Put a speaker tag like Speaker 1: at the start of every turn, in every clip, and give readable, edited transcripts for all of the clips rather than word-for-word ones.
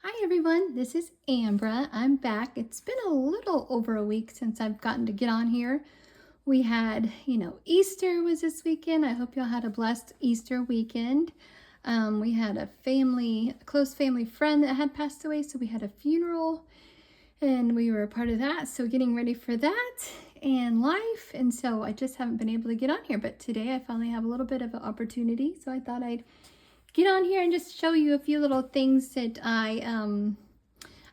Speaker 1: Hi everyone, this is Ambra. I'm back. It's been a little over a week since I've gotten to get on here. We had, Easter was this weekend. I hope y'all had a blessed Easter weekend. We had a close family friend that had passed away, so we had a funeral and we were a part of that. So getting ready for that and life. And so I just haven't been able to get on here, but today I finally have a little bit of an opportunity. So I thought I'd get on here and just show you a few little things that I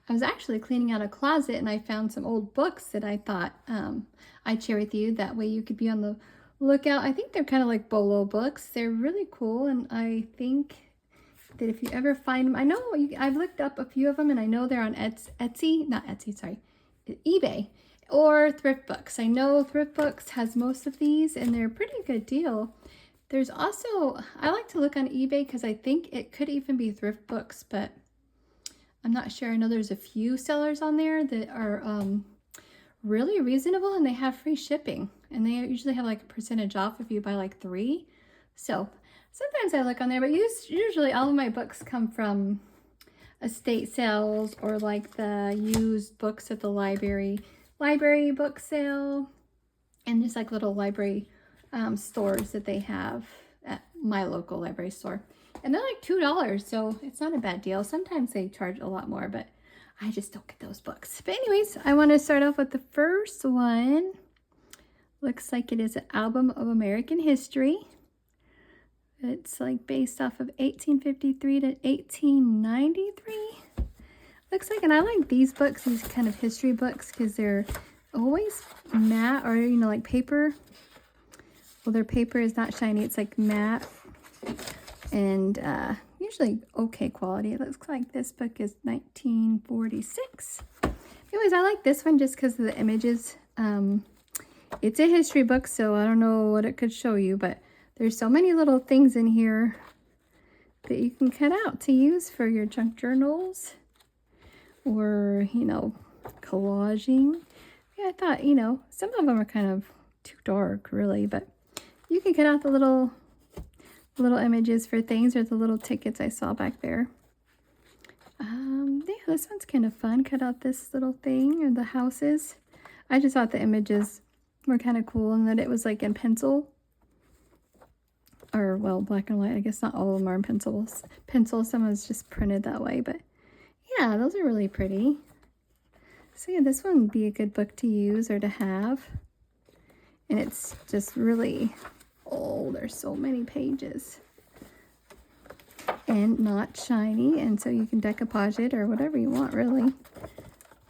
Speaker 1: was actually cleaning out a closet and I found some old books that I thought I'd share with you. That way you could be on the lookout. I think they're kind of like Bolo books. They're really cool, and I think that if you ever find them, I've looked up a few of them and I know they're on eBay or Thrift Books. I know Thrift Books has most of these and they're a pretty good deal. There's also, I like to look on eBay because I think it could even be Thrift Books, but I'm not sure. I know there's a few sellers on there that are really reasonable and they have free shipping. And they usually have like a percentage off if you buy like 3. So sometimes I look on there, but usually all of my books come from estate sales or like the used books at the library book sale, and just like little library stores that they have at my local library store. And they're like $2, so it's not a bad deal. Sometimes they charge a lot more, but I just don't get those books. But anyways, I want to start off with the first one. Looks like it is an album of American history. It's like based off of 1853 to 1893. Looks like, and I like these books, these kind of history books, because they're always matte or, like paper. Well, their paper is not shiny. It's like matte and usually okay quality. It looks like this book is 1946. Anyways, I like this one just because of the images. It's a history book, so I don't know what it could show you, but there's so many little things in here that you can cut out to use for your junk journals or, collaging. Yeah, I thought, some of them are kind of too dark, really, but you can cut out the little images for things, or the little tickets I saw back there. Yeah, this one's kind of fun. Cut out this little thing, or the houses. I just thought the images were kind of cool, and that it was like in pencil. Or, well, black and white. I guess not all of them are in pencil. Some is just printed that way, but yeah, those are really pretty. So yeah, this one would be a good book to use or to have. And it's just really, there's so many pages. And not shiny, and so you can decoupage it or whatever you want, really.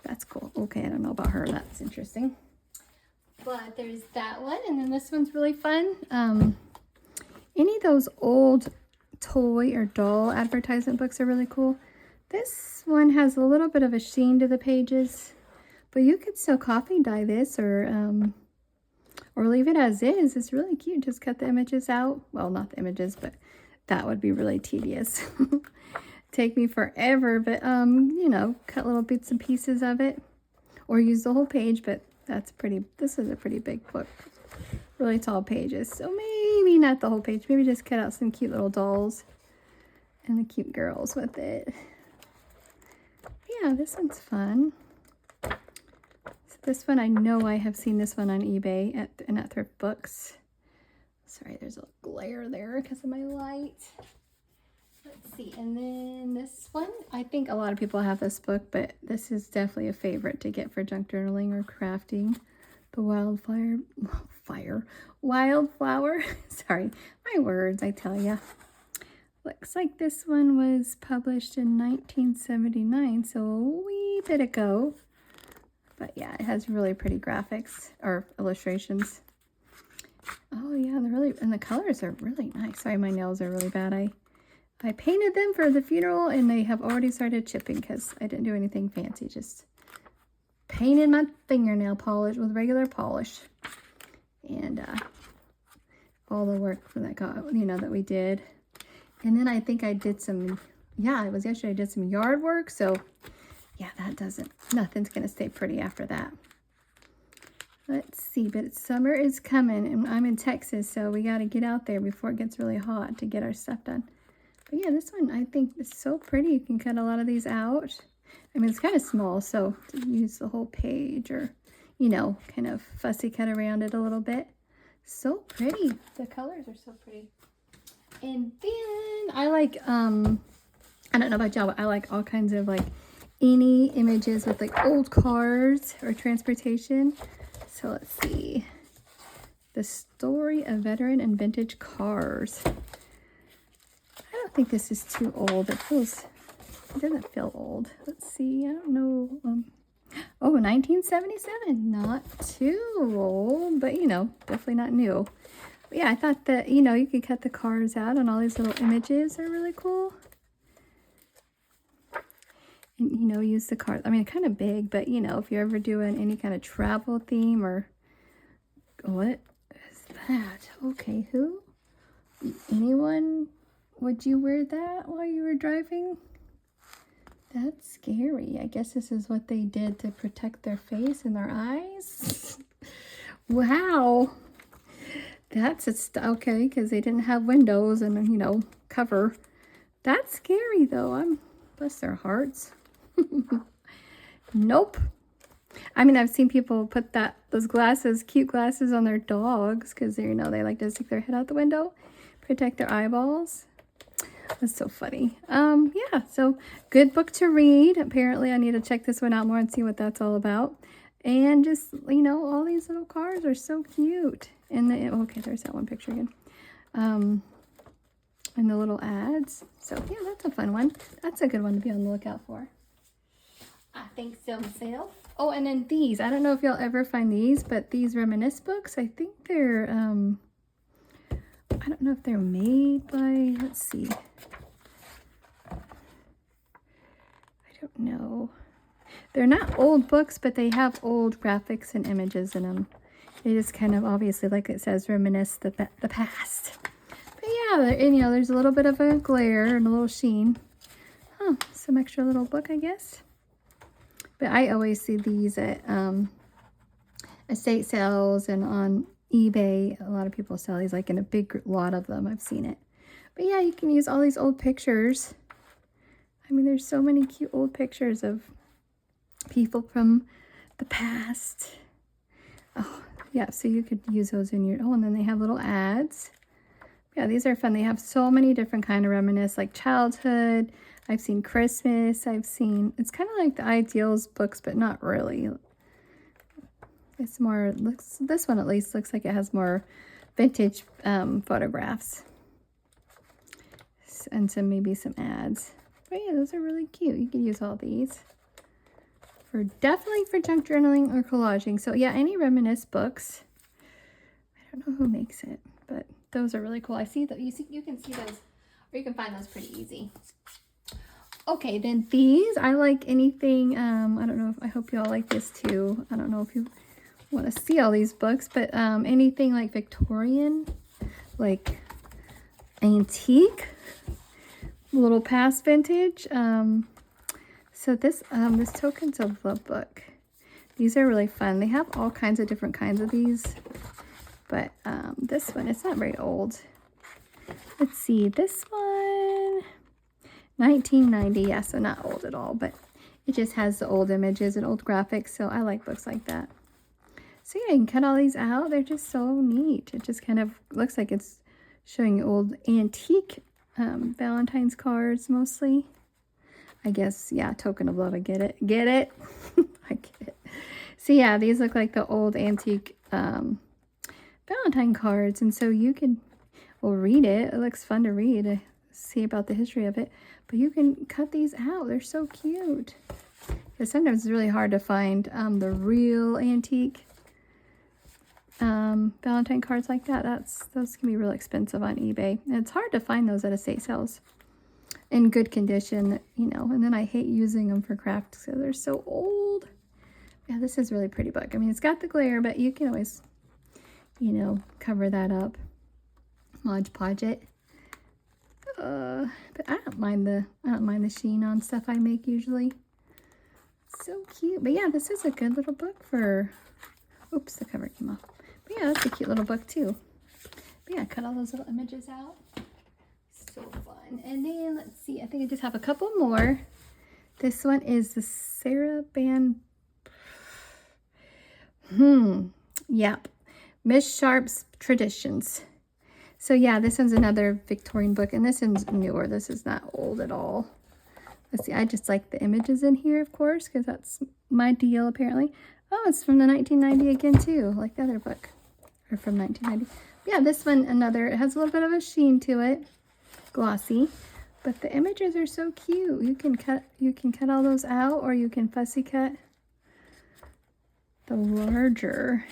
Speaker 1: That's cool. Okay, I don't know about her. That's interesting. But there's that one, and then this one's really fun. Any of those old toy or doll advertisement books are really cool. This one has a little bit of a sheen to the pages, but you could still coffee dye this or leave it as is. It's really cute. Just cut the images out. Well, not the images, but that would be really tedious. Take me forever, but cut little bits and pieces of it or use the whole page, but this is a pretty big book. Really tall pages, so maybe not the whole page. Maybe just cut out some cute little dolls and the cute girls with it. Yeah, this one's fun. So this one, I know I have seen this one on eBay at Thrift Books. Sorry, there's a glare there because of my light. Let's see, and then this one, I think a lot of people have this book, but this is definitely a favorite to get for junk journaling or crafting. The Wildflower. Sorry, my words, I tell ya. Looks like this one was published in 1979, so a wee bit ago. But yeah, it has really pretty graphics or illustrations. Oh yeah, and the colors are really nice. Sorry, my nails are really bad. I painted them for the funeral and they have already started chipping because I didn't do anything fancy, just painted my fingernail polish with regular polish. And all the work that we did. And then I think I did some, it was yesterday, I did some yard work. So yeah, nothing's gonna stay pretty after that. Let's see, but summer is coming and I'm in Texas, so we got to get out there before it gets really hot to get our stuff done. But yeah, this one I think is so pretty. You can cut a lot of these out. I mean, it's kind of small, so to use the whole page or, you know, kind of fussy cut around it a little bit. So pretty. The colors are so pretty. And then I like, I don't know about y'all, but I like all kinds of like any images with like old cars or transportation. So let's see. The story of veteran and vintage cars. I don't think this is too old. It doesn't feel old. Let's see. I don't know. Oh, 1977. Not too old, but you know, definitely not new. But yeah, I thought that, you know, you could cut the cars out and all these little images are really cool. And, you know, use the cars. I mean, kind of big, but you know, if you're ever doing any kind of travel theme or what is that? Okay, who? Anyone? Would you wear that while you were driving? That's scary. I guess this is what they did to protect their face and their eyes. Wow. That's okay, because they didn't have windows and, you know, cover. That's scary, though. Bless their hearts. Nope. I mean, I've seen people put those glasses, cute glasses on their dogs because, you know, they like to stick their head out the window, protect their eyeballs. That's so funny. Yeah, so good book to read. Apparently, I need to check this one out more and see what that's all about. And just, you know, all these little cars are so cute. And okay, there's that one picture again. And the little ads. So, yeah, that's a fun one. That's a good one to be on the lookout for. I think so myself. Oh, and then these. I don't know if you'll ever find these, but these Reminisce books, I think they're, I don't know if they're made by, let's see. I don't know. They're not old books, but they have old graphics and images in them. It is kind of obviously, like it says, reminisce the past. But yeah, and, you know, there's a little bit of a glare and a little sheen. Huh, some extra little book, I guess. But I always see these at estate sales and on eBay. A lot of people sell these, like in a big lot of them. I've seen it. But yeah, you can use all these old pictures. I mean, there's so many cute old pictures of people from the past. Oh, yeah, so you could use those in your, and then they have little ads. Yeah, these are fun. They have so many different kind of reminisce, like childhood. I've seen Christmas. It's kind of like the Ideals books, but not really. It's more, this one at least looks like it has more vintage photographs. And maybe some ads. But yeah, those are really cute. You can use all these. Definitely for junk journaling or collaging. So yeah, any Reminisce books. I don't know who makes it, but those are really cool. I see that you can see those, or you can find those pretty easy. Okay, then these, I like anything, I don't know, I hope you all like this too. I don't know if you want to see all these books, but anything like Victorian, like antique, little past vintage. So this Tokens of Love book, these are really fun. They have all kinds of different kinds of these, but this one, it's not very old. Let's see, this one, 1990, yeah, so not old at all, but it just has the old images and old graphics, so I like books like that. So yeah, you can cut all these out. They're just so neat. It just kind of looks like it's showing old antique Valentine's cards mostly. I guess, yeah, Token of Love, I get it. Get it? I get it. So yeah, these look like the old antique Valentine cards, and so you can, read it. It looks fun to read, see about the history of it, but you can cut these out. They're so cute. Because sometimes it's really hard to find the real antique Valentine cards like that. Those can be real expensive on eBay. And it's hard to find those at estate sales in good condition, you know. And then I hate using them for crafts because they're so old. Yeah, this is a really pretty book. I mean, it's got the glare, but you can always, you know, cover that up. Mod Podge it. But I don't mind the sheen on stuff I make usually. So cute. But yeah, this is a good little book for, oops, the cover came off. But yeah, that's a cute little book too. But yeah, cut all those little images out. so fun. And then let's see, I think I just have a couple more. This one is the Sarah Ban. Yep. Miss Sharp's Traditions. So yeah, this one's another Victorian book, and this one's newer. This is not old at all. Let's see, I just like the images in here, of course, because that's my deal, apparently. Oh, it's from the 1990 again, too, like the other book. Or from 1990. Yeah, this one, another, it has a little bit of a sheen to it. Glossy. But the images are so cute. You can cut all those out, or you can fussy cut the larger,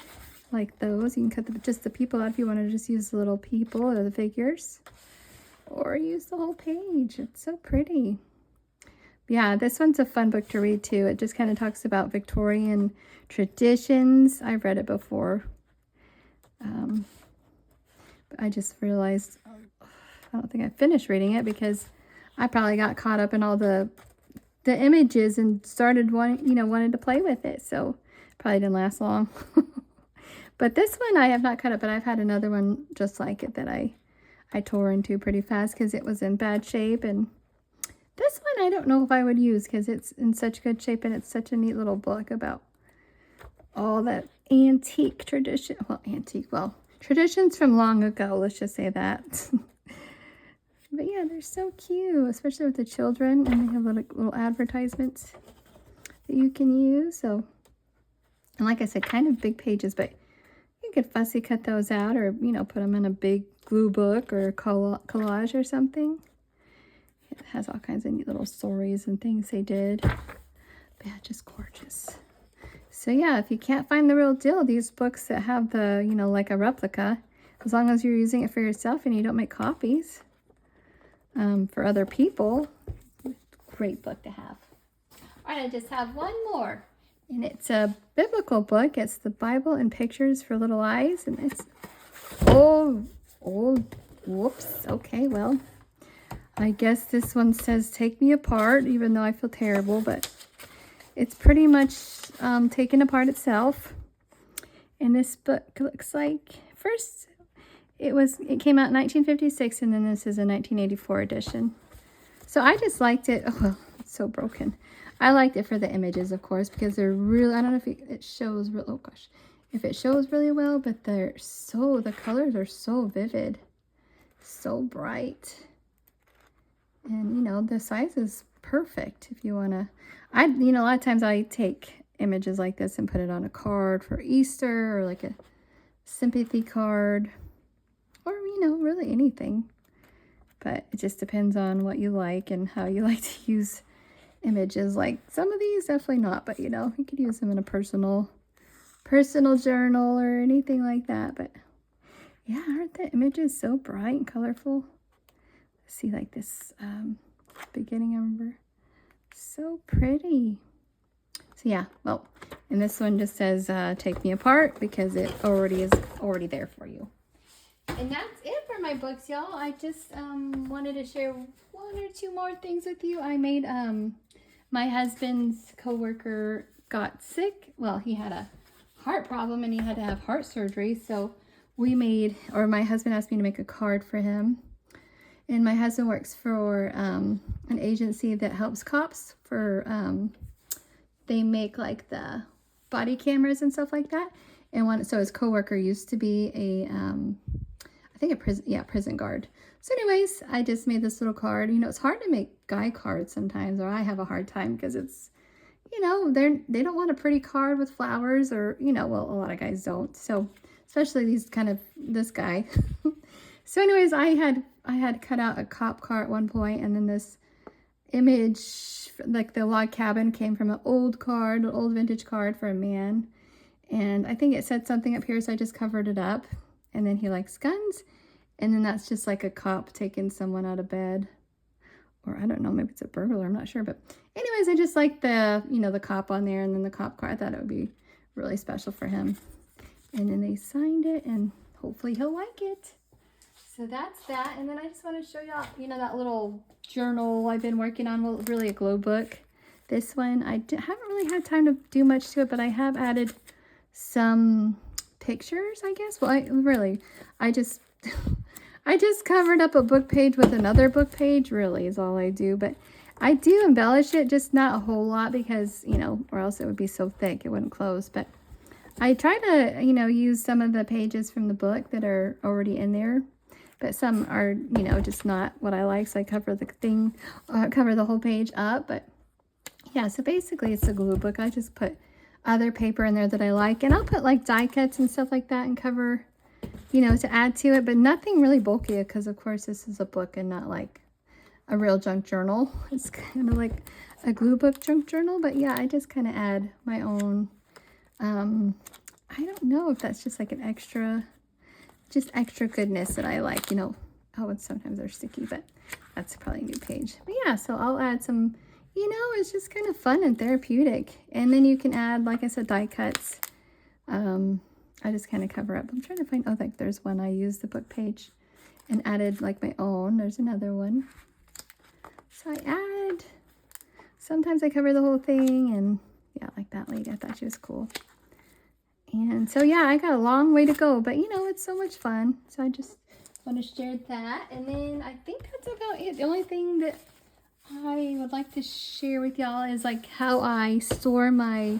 Speaker 1: like those. You can cut just the people out if you want to just use the little people or the figures. Or use the whole page. It's so pretty. Yeah, this one's a fun book to read too. It just kind of talks about Victorian traditions. I've read it before. But I just realized I don't think I finished reading it because I probably got caught up in all the images and started wanted to play with it. So probably didn't last long. But this one I have not cut up, but I've had another one just like it that I tore into pretty fast because it was in bad shape. And this one I don't know if I would use because it's in such good shape, and it's such a neat little book about all that antique tradition. Well, traditions from long ago, let's just say that. But yeah, they're so cute, especially with the children, and they have little advertisements that you can use. So, and like I said, kind of big pages, but you could fussy cut those out, or put them in a big glue book or collage or something. It has all kinds of neat little stories and things they did. But yeah, just gorgeous. So yeah, if you can't find the real deal, these books that have the, like a replica, as long as you're using it for yourself and you don't make copies for other people, great book to have. All right, I just have one more. And it's a biblical book. It's the Bible and Pictures for Little Eyes. And it's old, whoops. Okay, well, I guess this one says Take Me Apart, even though I feel terrible, but it's pretty much taken apart itself. And this book looks like, first, it came out in 1956, and then this is a 1984 edition. So I just liked it. Oh, well, it's so broken. I liked it for the images, of course, because they're really, I don't know if it shows, oh gosh, if it shows really well, but the colors are so vivid, so bright. And, the size is perfect if you want to. A lot of times I take images like this and put it on a card for Easter, or like a sympathy card, or, really anything. But it just depends on what you like and how you like to use images. Like some of these, definitely not, but, you could use them in a personal journal or anything like that. But yeah, aren't the images so bright and colorful? See, like this beginning, I remember. So pretty. So yeah, well, and this one just says Take Me Apart, because it already is there for you. And that's it for my books, y'all. I just wanted to share one or two more things with you. I made my husband's coworker got sick. Well, he had a heart problem and he had to have heart surgery. So my husband asked me to make a card for him. And my husband works for an agency that helps cops for, they make like the body cameras and stuff like that. And so his coworker used to be a prison guard. So anyways, I just made this little card. It's hard to make guy cards sometimes, or I have a hard time because it's, they don't want a pretty card with flowers, or, well, a lot of guys don't. So especially this guy. So anyways, I had cut out a cop car at one point, and then this image, like the log cabin, came from an old vintage card for a man. And I think it said something up here, so I just covered it up. And then he likes guns. And then that's just like a cop taking someone out of bed. Or I don't know, maybe it's a burglar, I'm not sure. But anyways, I just like the cop on there, and then the cop car. I thought it would be really special for him. And then they signed it, and hopefully he'll like it. So that's that. And then I just want to show y'all, that little journal I've been working on. Well, really a glow book. This one, I haven't really had time to do much to it, but I have added some pictures, I guess. Well, I just covered up a book page with another book page, really, is all I do. But I do embellish it, just not a whole lot because, you know, or else it would be so thick it wouldn't close. But I try to, you know, use some of the pages from the book that are already in there. But some are, you know, just not what I like. So I cover the thing, cover the whole page up. But yeah, so basically it's a glue book. I just put other paper in there that I like. And I'll put like die cuts and stuff like that and cover, you know, to add to it. But nothing really bulky because, of course, this is a book and not like a real junk journal. It's kind of like a glue book junk journal. But yeah, I just kind of add my own. I don't know if that's just like an extra, just extra goodness that I like, you know. Oh, and sometimes they're sticky, but that's probably a new page. But yeah, so I'll add some, you know, it's just kind of fun and therapeutic. And then you can add, like I said, die cuts. I just kind of cover up. I'm trying to find, oh, like there's one I used the book page and added like my own. There's another one. So I add, sometimes I cover the whole thing, and yeah, like that lady, I thought she was cool. And so yeah, I got a long way to go, but you know, it's so much fun. So I just want to share that. And then I think that's about it. The only thing that I would like to share with y'all is like how I store my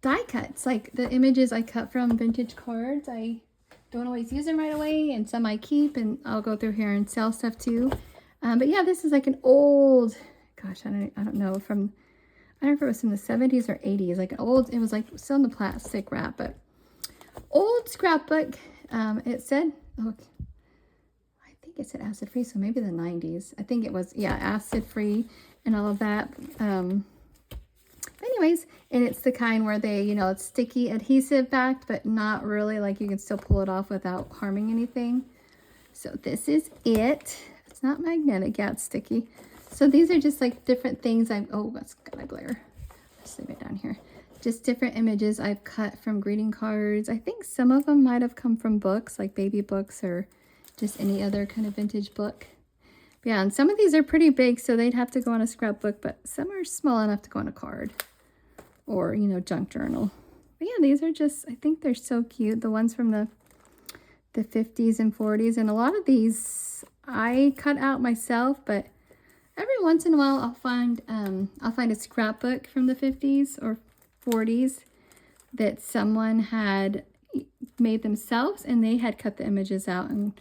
Speaker 1: die cuts, like the images I cut from vintage cards. I don't always use them right away, and some I keep, and I'll go through here and sell stuff too. But yeah, this is like an old, gosh, I don't know, from, I don't know if it was from the 70s or 80s, like an old, it was like still in the plastic wrap, but old scrapbook. It said, oh, I think it said acid free, so maybe the 90s. I think it was, yeah, acid free and all of that. Anyways, and it's the kind where they, you know, it's sticky adhesive backed, but not really, like you can still pull it off without harming anything. So this is it. It's not magnetic, yeah, it's sticky. So these are just like different things oh, that's gonna glare. Let's leave it down here. Just different images I've cut from greeting cards. I think some of them might have come from books, like baby books or just any other kind of vintage book. But yeah, and some of these are pretty big, so they'd have to go on a scrapbook, but some are small enough to go on a card or, you know, junk journal. But yeah, these are just, I think they're so cute. The ones from the 50s and 40s, and a lot of these I cut out myself, but every once in a while I'll find a scrapbook from the 50s or 40s that someone had made themselves, and they had cut the images out and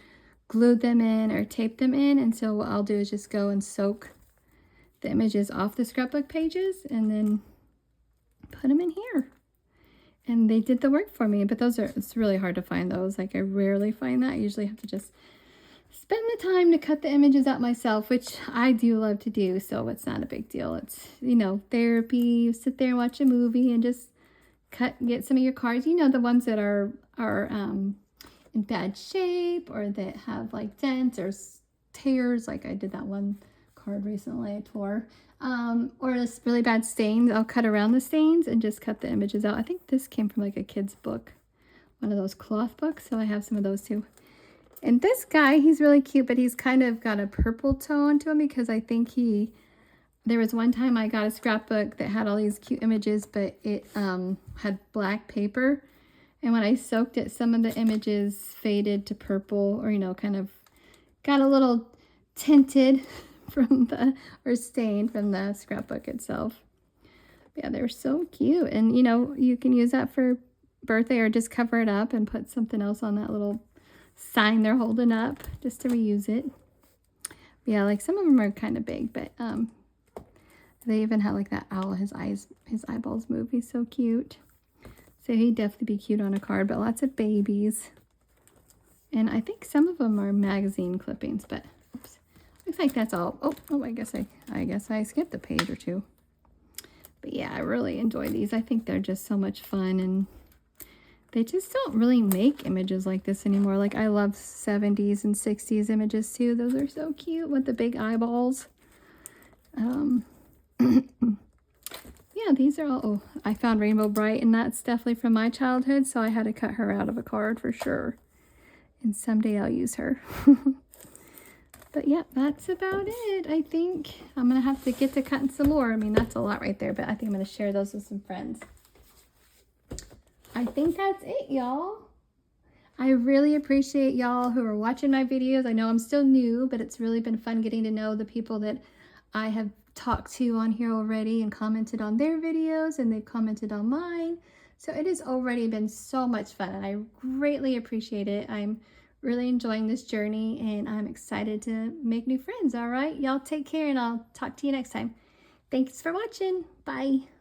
Speaker 1: glued them in or taped them in. And so what I'll do is just go and soak the images off the scrapbook pages and then put them in here. And they did the work for me. But those are, it's really hard to find those. Like I rarely find that. I usually have to just spend the time to cut the images out myself, which I do love to do. So it's not a big deal. It's, you know, therapy. You sit there and watch a movie and just get some of your cards. You know, the ones that are in bad shape or that have like dents or tears. Like I did that one card recently I tore. Or just really bad stains. I'll cut around the stains and just cut the images out. I think this came from like a kid's book, one of those cloth books. So I have some of those too. And this guy, he's really cute, but he's kind of got a purple tone to him because I think there was one time I got a scrapbook that had all these cute images, but it had black paper. And when I soaked it, some of the images faded to purple, or, you know, kind of got a little tinted from or stained from the scrapbook itself. Yeah, they're so cute. And, you know, you can use that for birthday or just cover it up and put something else on that little sign they're holding up just to reuse it. Yeah, like some of them are kind of big, but they even have like that owl, his eyeballs move. He's so cute. So he'd definitely be cute on a card, but lots of babies. And I think some of them are magazine clippings, but oops. Looks like that's all. Oh, I guess I skipped a page or two. But yeah, I really enjoy these. I think they're just so much fun, and they just don't really make images like this anymore. Like I love 70s and 60s images too. Those are so cute with the big eyeballs. Yeah, these are all, oh, I found Rainbow Bright, and that's definitely from my childhood, so I had to cut her out of a card for sure. And someday I'll use her. But yeah, that's about it. I think I'm going to have to get to cutting some more. I mean, that's a lot right there, but I think I'm going to share those with some friends. I think that's it, y'all. I really appreciate y'all who are watching my videos. I know I'm still new, but it's really been fun getting to know the people that I have talked to on here already and commented on their videos, and they've commented on mine. So it has already been so much fun, and I greatly appreciate it. I'm really enjoying this journey, and I'm excited to make new friends. All right, y'all take care, and I'll talk to you next time. Thanks for watching. Bye.